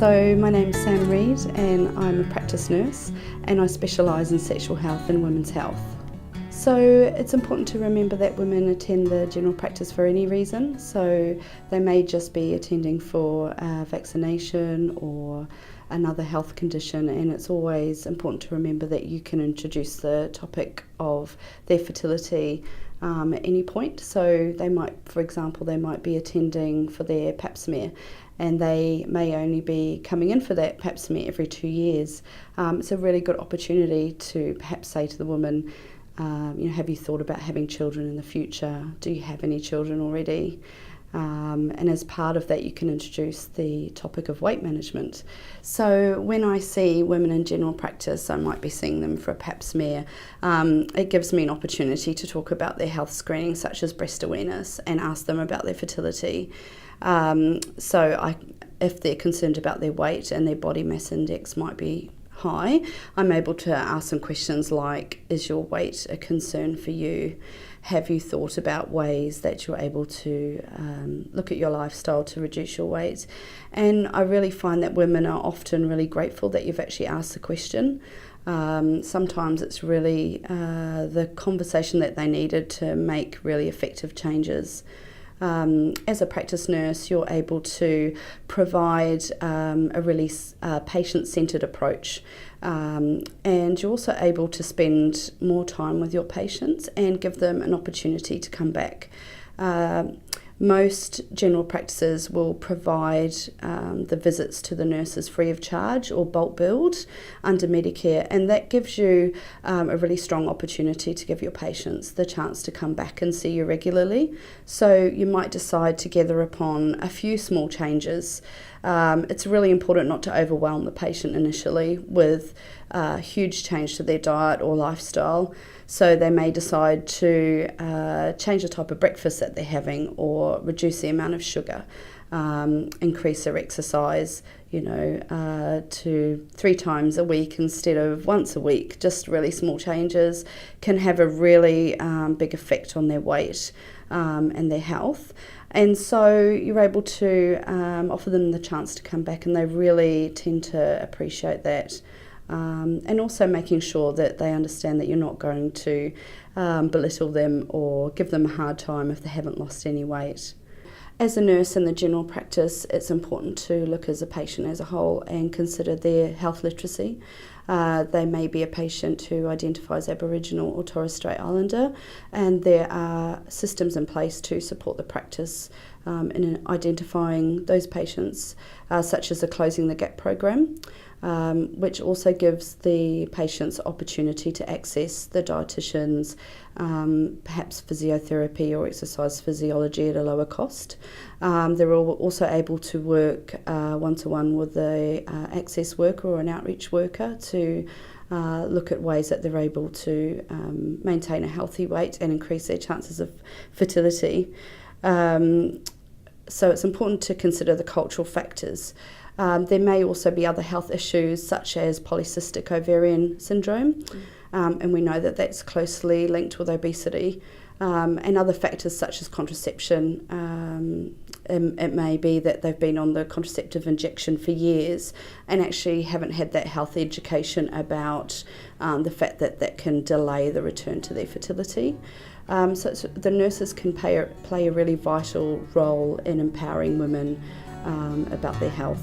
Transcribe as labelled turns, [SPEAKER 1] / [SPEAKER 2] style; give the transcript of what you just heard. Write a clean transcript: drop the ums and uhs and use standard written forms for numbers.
[SPEAKER 1] So my name's Sam Read and I'm a practice nurse and I specialise in sexual health and women's health. So it's important to remember that women attend the general practice for any reason. So they may just be attending for vaccination or another health condition, and it's always important to remember that you can introduce the topic of their fertility at any point. So they might, for example, they might be attending for their pap smear and they may only be coming in for that pap smear every 2 years. It's a really good opportunity to perhaps say to the woman, have you thought about having children in the future? Do you have any children already? And as part of that, you can introduce the topic of weight management. So when I see women in general practice, I might be seeing them for a pap smear. It gives me an opportunity to talk about their health screening, such as breast awareness, and ask them about their fertility. If they're concerned about their weight and their body mass index might be high, I'm able to ask some questions like, is your weight a concern for you? Have you thought about ways that you're able to look at your lifestyle to reduce your weight? And I really find that women are often really grateful that you've actually asked the question. Sometimes it's really the conversation that they needed to make really effective changes. As a practice nurse, you're able to provide a really patient-centred approach, and you're also able to spend more time with your patients and give them an opportunity to come back. Most general practices will provide the visits to the nurses free of charge or bulk billed under Medicare, and that gives you a really strong opportunity to give your patients the chance to come back and see you regularly. So you might decide together upon a few small changes. It's really important not to overwhelm the patient initially with a huge change to their diet or lifestyle. So they may decide to change the type of breakfast that they're having or reduce the amount of sugar, increase their exercise, to 3 times a week instead of once a week. Just really small changes can have a really big effect on their weight and their health. And so you're able to offer them the chance to come back, and they really tend to appreciate that. And also making sure that they understand that you're not going to belittle them or give them a hard time if they haven't lost any weight. As a nurse in the general practice, it's important to look as a patient as a whole and consider their health literacy. They may be a patient who identifies Aboriginal or Torres Strait Islander, and there are systems in place to support the practice in identifying those patients, such as the Closing the Gap program, which also gives the patients opportunity to access the dietitians, perhaps physiotherapy or exercise physiology at a lower cost. They're also able to work one-to-one with the access worker or an outreach worker to look at ways that they're able to maintain a healthy weight and increase their chances of fertility. So it's important to consider the cultural factors. There may also be other health issues such as polycystic ovarian syndrome, and we know that that's closely linked with obesity, and other factors such as contraception. It may be that they've been on the contraceptive injection for years and actually haven't had that health education about the fact that that can delay the return to their fertility. So the nurses can play a really vital role in empowering women about their health.